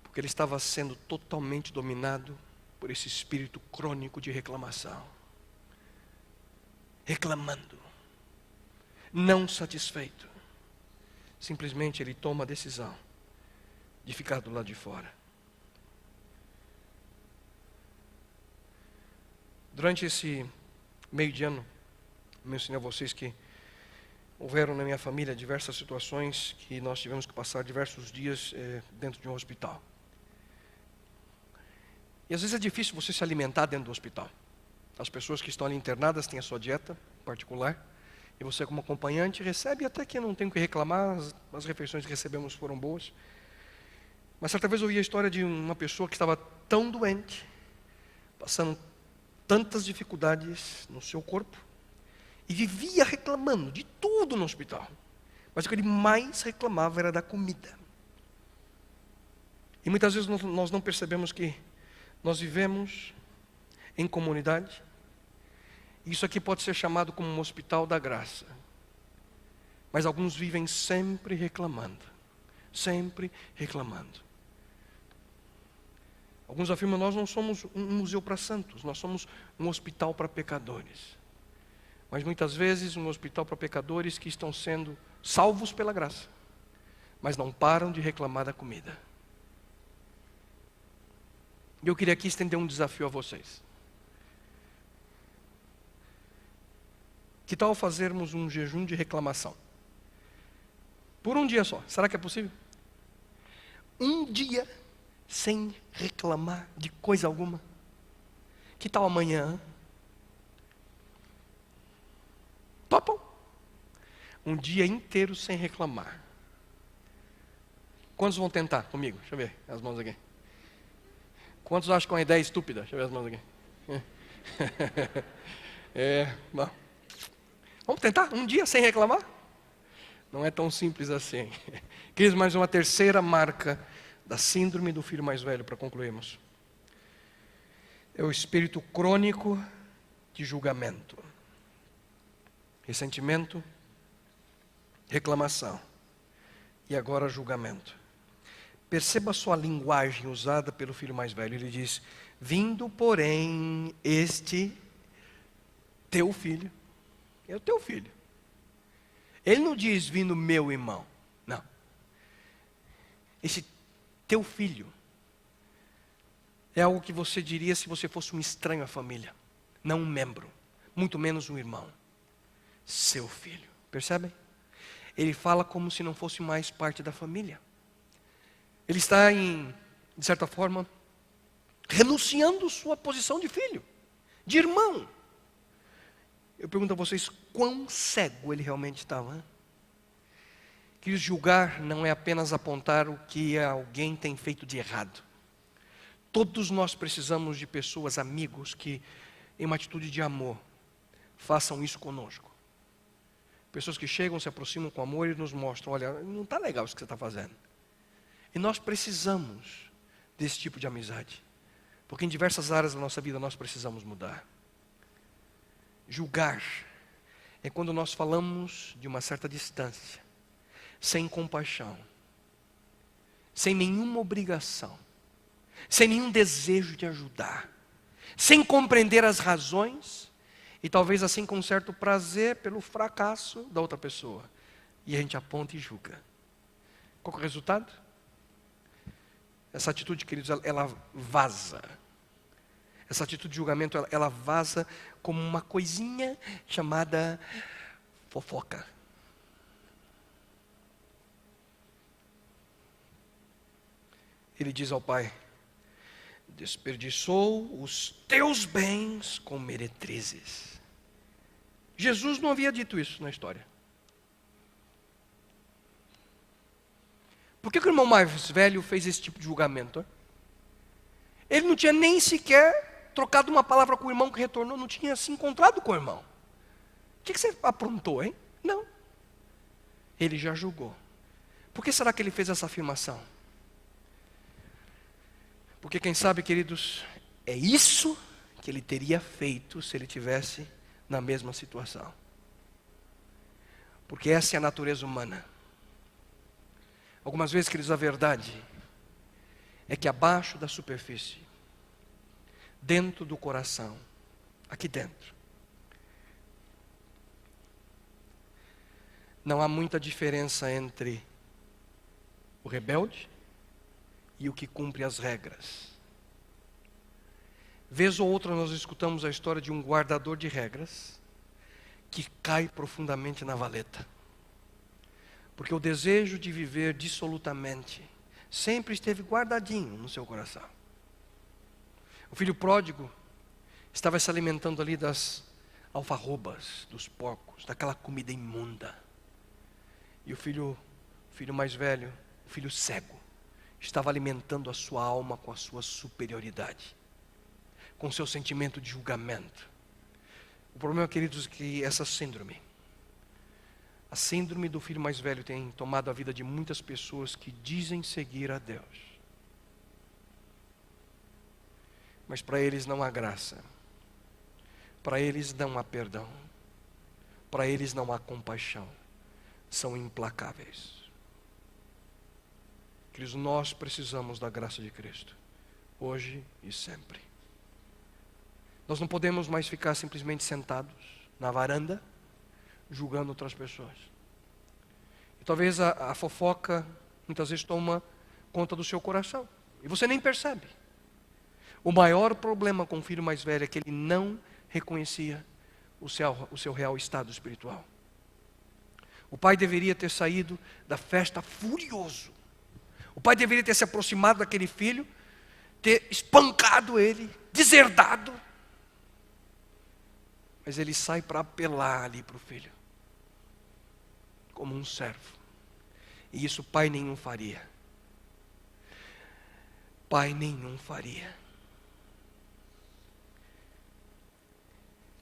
Porque ele estava sendo totalmente dominado por esse espírito crônico de reclamação. Reclamando. Não satisfeito. Simplesmente ele toma a decisão de ficar do lado de fora. Durante esse meio de ano, mencionei a vocês que houveram na minha família diversas situações que nós tivemos que passar diversos dias dentro de um hospital. E às vezes é difícil você se alimentar dentro do hospital. As pessoas que estão ali internadas têm a sua dieta particular. E você, como acompanhante, recebe, até que não tem o que reclamar, as refeições que recebemos foram boas. Mas certa vez eu ouvi a história de uma pessoa que estava tão doente, passando tantas dificuldades no seu corpo, e vivia reclamando de tudo no hospital. Mas o que ele mais reclamava era da comida. E muitas vezes nós não percebemos que nós vivemos em comunidade. Isso aqui pode ser chamado como um hospital da graça. Mas alguns vivem sempre reclamando. Sempre reclamando. Alguns afirmam: nós não somos um museu para santos, nós somos um hospital para pecadores. Mas muitas vezes um hospital para pecadores que estão sendo salvos pela graça, mas não param de reclamar da comida. E eu queria aqui estender um desafio a vocês. Que tal fazermos um jejum de reclamação? Por um dia só. Será que é possível? Um dia sem reclamar de coisa alguma. Que tal amanhã? Topam? Um dia inteiro sem reclamar. Quantos vão tentar comigo? Deixa eu ver as mãos aqui. Quantos acham que é uma ideia estúpida? Deixa eu ver as mãos aqui. Bom. Vamos tentar um dia sem reclamar? Não é tão simples assim. Queridos, mais uma terceira marca da síndrome do filho mais velho, para concluirmos. É o espírito crônico de julgamento. Ressentimento, reclamação e agora julgamento. Perceba só a linguagem usada pelo filho mais velho. Ele diz: vindo, porém, este teu filho. É o teu filho. Ele não diz vindo meu irmão. Não. Esse teu filho é algo que você diria se você fosse um estranho à família. Não um membro. Muito menos um irmão. Seu filho. Percebem? Ele fala como se não fosse mais parte da família. Ele está, de certa forma, renunciando sua posição de filho, de irmão. Eu pergunto a vocês, quão cego ele realmente estava? Que julgar não é apenas apontar o que alguém tem feito de errado. Todos nós precisamos de pessoas, amigos, que, em uma atitude de amor, façam isso conosco. Pessoas que chegam, se aproximam com amor e nos mostram: olha, não está legal isso que você está fazendo. E nós precisamos desse tipo de amizade. Porque em diversas áreas da nossa vida nós precisamos mudar. Julgar é quando nós falamos de uma certa distância, sem compaixão, sem nenhuma obrigação, sem nenhum desejo de ajudar, sem compreender as razões e talvez assim com um certo prazer pelo fracasso da outra pessoa. E a gente aponta e julga. Qual é o resultado? Essa atitude, queridos, ela vaza. Essa atitude de julgamento, ela vaza como uma coisinha chamada fofoca. Ele diz ao pai: desperdiçou os teus bens com meretrizes. Jesus não havia dito isso na história. Por que o irmão mais velho fez esse tipo de julgamento? Ele não tinha nem sequer trocado uma palavra com o irmão que retornou, não tinha se encontrado com o irmão. O que você aprontou, hein? Não. Ele já julgou. Por que será que ele fez essa afirmação? Porque quem sabe, queridos, é isso que ele teria feito se ele tivesse na mesma situação. Porque essa é a natureza humana. Algumas vezes, queridos, a verdade é que abaixo da superfície, dentro do coração, aqui dentro, não há muita diferença entre o rebelde e o que cumpre as regras. Vez ou outra nós escutamos a história de um guardador de regras que cai profundamente na valeta. Porque o desejo de viver dissolutamente sempre esteve guardadinho no seu coração. O filho pródigo estava se alimentando ali das alfarrobas, dos porcos, daquela comida imunda. E o filho mais velho, o filho cego, estava alimentando a sua alma com a sua superioridade, com o seu sentimento de julgamento. O problema, queridos, é que essa síndrome, a síndrome do filho mais velho, tem tomado a vida de muitas pessoas que dizem seguir a Deus. Mas para eles não há graça. Para eles não há perdão. Para eles não há compaixão. São implacáveis. Queridos, nós precisamos da graça de Cristo, hoje e sempre. Nós não podemos mais ficar simplesmente sentados na varanda, julgando outras pessoas. E talvez a fofoca muitas vezes toma conta do seu coração e você nem percebe. O maior problema com o filho mais velho é que ele não reconhecia o seu real estado espiritual. O pai deveria ter saído da festa furioso. O pai deveria ter se aproximado daquele filho, ter espancado ele, deserdado. Mas ele sai para apelar ali para o filho, como um servo. E isso pai nenhum faria. Pai nenhum faria.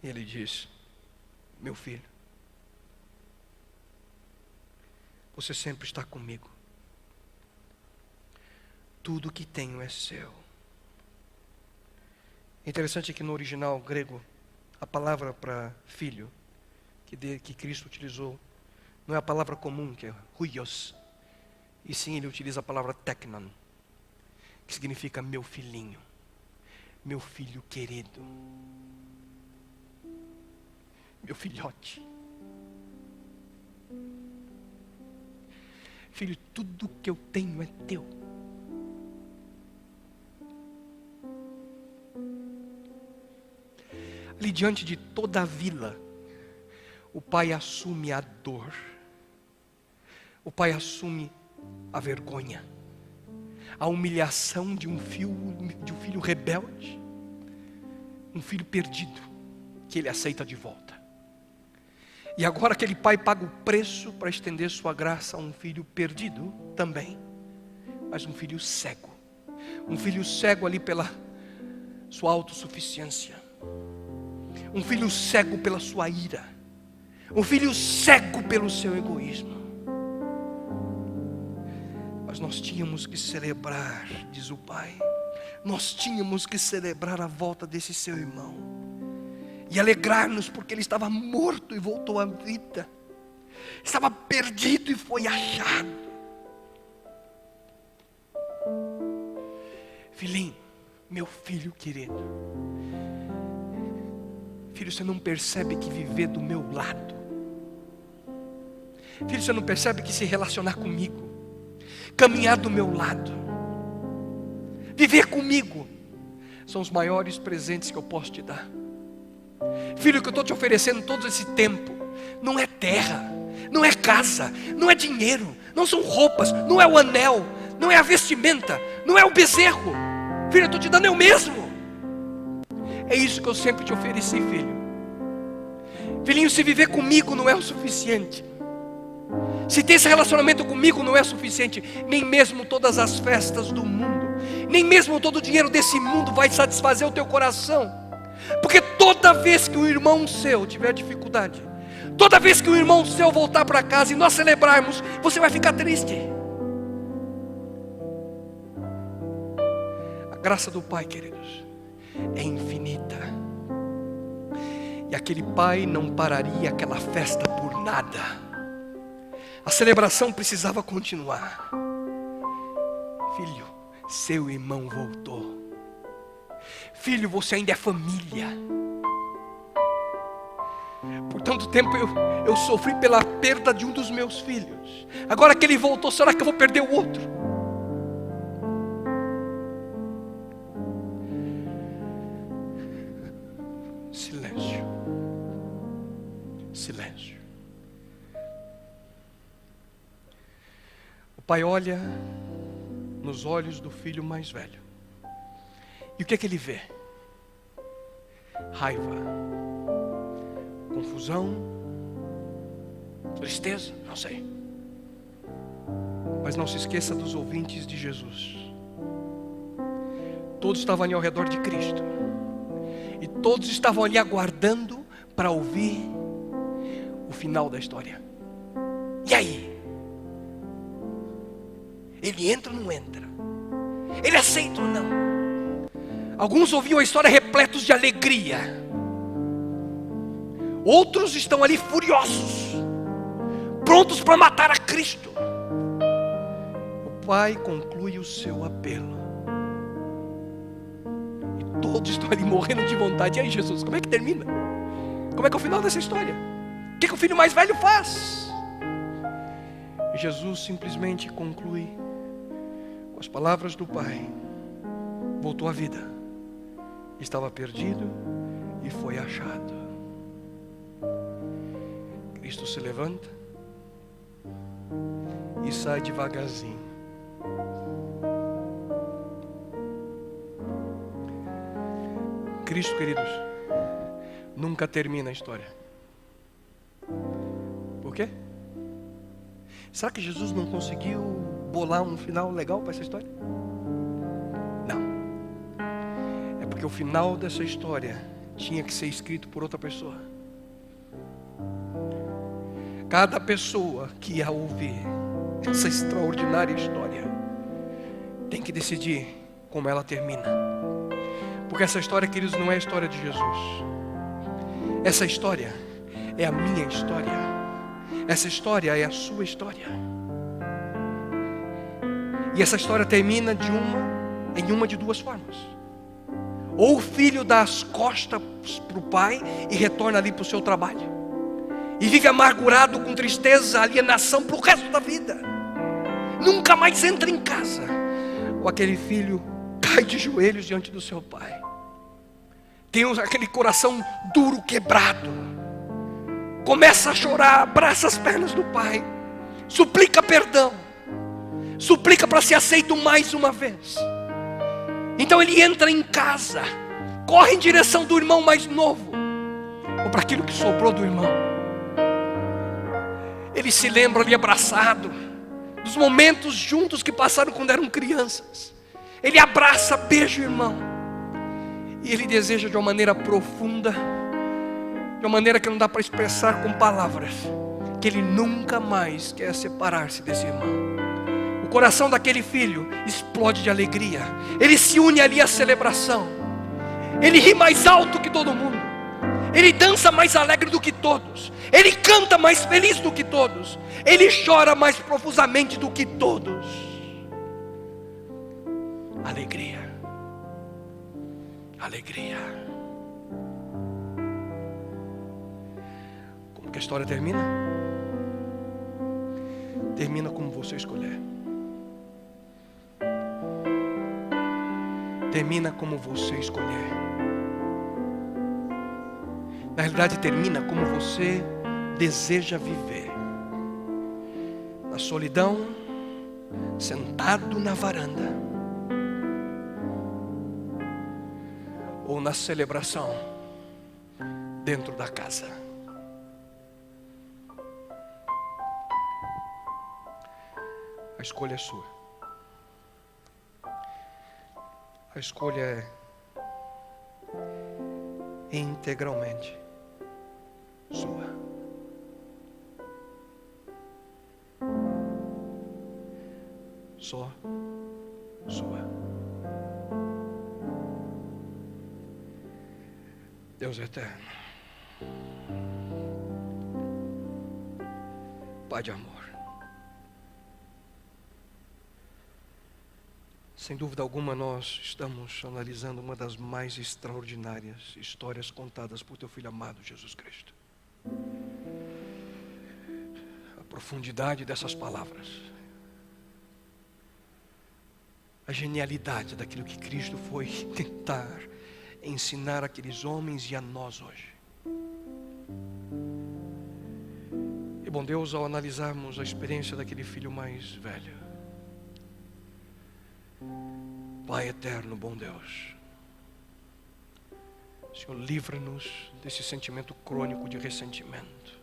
Ele diz: meu filho, você sempre está comigo. Tudo que tenho é seu. Interessante que no original grego, a palavra para filho que Cristo utilizou não é a palavra comum, que é huios, e sim ele utiliza a palavra teknon, que significa meu filhinho, meu filho querido, meu filhote. Filho, tudo que eu tenho é teu. Ali diante de toda a vila, o pai assume a dor. O pai assume a vergonha, a humilhação de um filho rebelde, um filho perdido, que ele aceita de volta. E agora aquele pai paga o preço para estender sua graça a um filho perdido também, mas um filho cego. Um filho cego ali pela sua autossuficiência. Um filho cego pela sua ira. Um filho cego pelo seu egoísmo. Mas nós tínhamos que celebrar, diz o pai, nós tínhamos que celebrar a volta desse seu irmão e alegrar-nos porque ele estava morto e voltou à vida, estava perdido e foi achado. Filhinho, meu filho querido, filho, você não percebe que viver do meu lado, filho, você não percebe que se relacionar comigo, caminhar do meu lado, viver comigo, são os maiores presentes que eu posso te dar. Filho, o que eu estou te oferecendo todo esse tempo não é terra, não é casa, não é dinheiro, não são roupas, não é o anel, não é a vestimenta, não é o bezerro. Filho, eu estou te dando eu mesmo. É isso que eu sempre te ofereci, filho. Filhinho, se viver comigo não é o suficiente, se ter esse relacionamento comigo não é suficiente, nem mesmo todas as festas do mundo, nem mesmo todo o dinheiro desse mundo vai satisfazer o teu coração. Porque toda vez que o irmão seu tiver dificuldade, toda vez que o irmão seu voltar para casa e nós celebrarmos, você vai ficar triste. A graça do Pai, queridos, é infinita. E aquele pai não pararia aquela festa por nada. A celebração precisava continuar. Filho, seu irmão voltou. Filho, você ainda é família. Por tanto tempo eu sofri pela perda de um dos meus filhos. Agora que ele voltou, será que eu vou perder o outro? Silêncio. Silêncio. O pai olha nos olhos do filho mais velho. E o que é que ele vê? Raiva, confusão, tristeza, não sei. Mas não se esqueça dos ouvintes de Jesus. Todos estavam ali ao redor de Cristo. E todos estavam ali aguardando para ouvir o final da história. E aí? Ele entra ou não entra? Ele aceita ou não? Alguns ouviam a história repletos de alegria. Outros estão ali furiosos, prontos para matar a Cristo. O pai conclui o seu apelo. E todos estão ali morrendo de vontade. E aí, Jesus, como é que termina? Como é que é o final dessa história? O que o filho mais velho faz? E Jesus simplesmente conclui com as palavras do pai: voltou à vida, estava perdido e foi achado. Cristo se levanta, e sai devagarzinho. Cristo, queridos, nunca termina a história. Por quê? Será que Jesus não conseguiu bolar um final legal para essa história? Não. É porque o final dessa história tinha que ser escrito por outra pessoa. Cada pessoa que ia ouvir essa extraordinária história tem que decidir como ela termina. Porque essa história, queridos, não é a história de Jesus. Essa história é a minha história. Essa história é a sua história. E essa história termina em uma de duas formas. Ou o filho dá as costas para o pai e retorna ali para o seu trabalho. E vive amargurado, com tristeza, alienação para o resto da vida. Nunca mais entra em casa. Ou aquele filho cai de joelhos diante do seu pai. Tem aquele coração duro, quebrado. Começa a chorar, abraça as pernas do pai. Suplica perdão. Suplica para ser aceito mais uma vez. Então ele entra em casa. Corre em direção do irmão mais novo. Ou para aquilo que sobrou do irmão. Ele se lembra ali abraçado dos momentos juntos que passaram quando eram crianças. Ele abraça, beija o irmão. E ele deseja de uma maneira profunda, de uma maneira que não dá para expressar com palavras, que ele nunca mais quer separar-se desse irmão. O coração daquele filho explode de alegria. Ele se une ali à celebração. Ele ri mais alto que todo mundo. Ele dança mais alegre do que todos. Ele canta mais feliz do que todos. Ele chora mais profusamente do que todos. Alegria. Alegria. Como que a história termina? Termina como você escolher. Termina como você escolher. Na realidade, termina como você deseja viver. Na solidão, sentado na varanda. Ou na celebração, dentro da casa. A escolha é sua. A escolha é integralmente sua. Só sua. Deus eterno, Pai de amor, sem dúvida alguma nós estamos analisando uma das mais extraordinárias histórias contadas por teu Filho amado Jesus Cristo. A profundidade dessas palavras, a genialidade daquilo que Cristo foi tentar ensinar aqueles homens e a nós hoje. E bom Deus, ao analisarmos a experiência daquele filho mais velho, Pai eterno, bom Deus, Senhor, livra-nos desse sentimento crônico de ressentimento.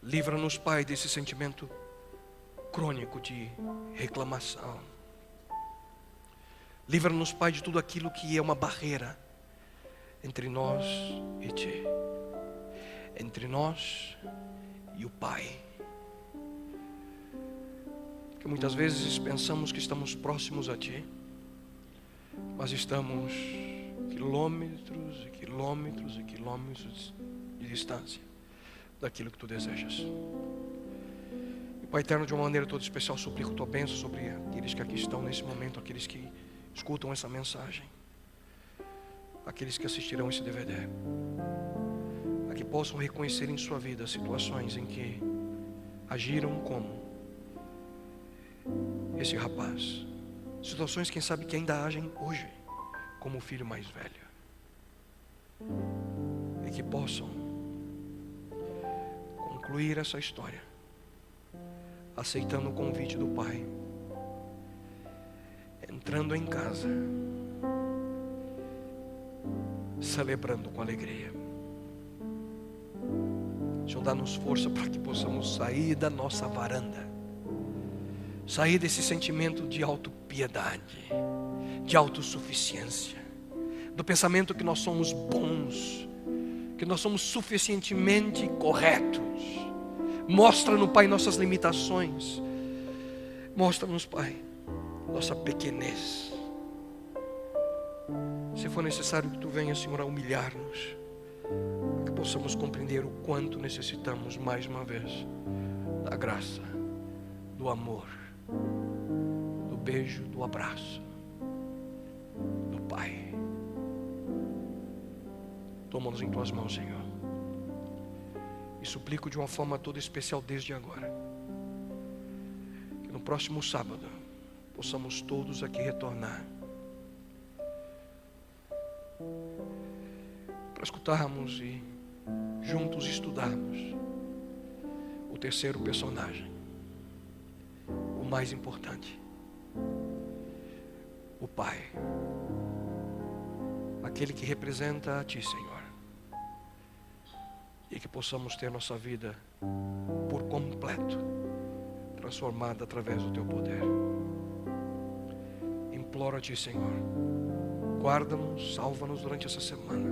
Livra-nos, Pai, desse sentimento crônico de reclamação. Livra-nos, Pai, de tudo aquilo que é uma barreira entre nós e Ti, entre nós e o Pai. Que muitas vezes pensamos que estamos próximos a Ti, mas estamos quilômetros e quilômetros e quilômetros de distância daquilo que Tu desejas. E Pai eterno, de uma maneira toda especial, suplico Tua bênção sobre aqueles que aqui estão nesse momento, aqueles que escutam essa mensagem, aqueles que assistirão esse DVD, a que possam reconhecer em sua vida situações em que agiram como esse rapaz, situações quem sabe que ainda agem hoje como o filho mais velho, e que possam concluir essa história aceitando o convite do Pai, entrando em casa, celebrando com alegria. Senhor, dá-nos força para que possamos sair da nossa varanda, sair desse sentimento de autopiedade, de autossuficiência, do pensamento que nós somos bons, que nós somos suficientemente corretos. Mostra-nos, Pai, nossas limitações. Mostra-nos, Pai, nossa pequenez. Se for necessário que Tu venhas, Senhor, a humilhar-nos, para que possamos compreender o quanto necessitamos, mais uma vez, da graça, do amor, do beijo, do abraço do Pai. Toma-nos em Tuas mãos, Senhor. E suplico de uma forma toda especial desde agora, que no próximo sábado possamos todos aqui retornar para escutarmos e juntos estudarmos o terceiro personagem, o mais importante, o Pai, aquele que representa a Ti, Senhor. E que possamos ter nossa vida por completo transformada através do Teu poder. Imploro a Ti, Senhor, guarda-nos, salva-nos durante essa semana,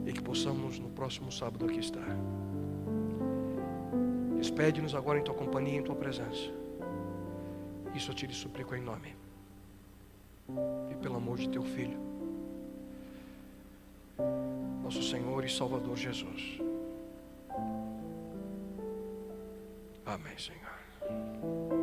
e que possamos no próximo sábado aqui estar. Despede-nos agora em Tua companhia, em Tua presença. Isso eu Te suplico em nome e pelo amor de Teu Filho, nosso Senhor e Salvador Jesus. Amém, Senhor.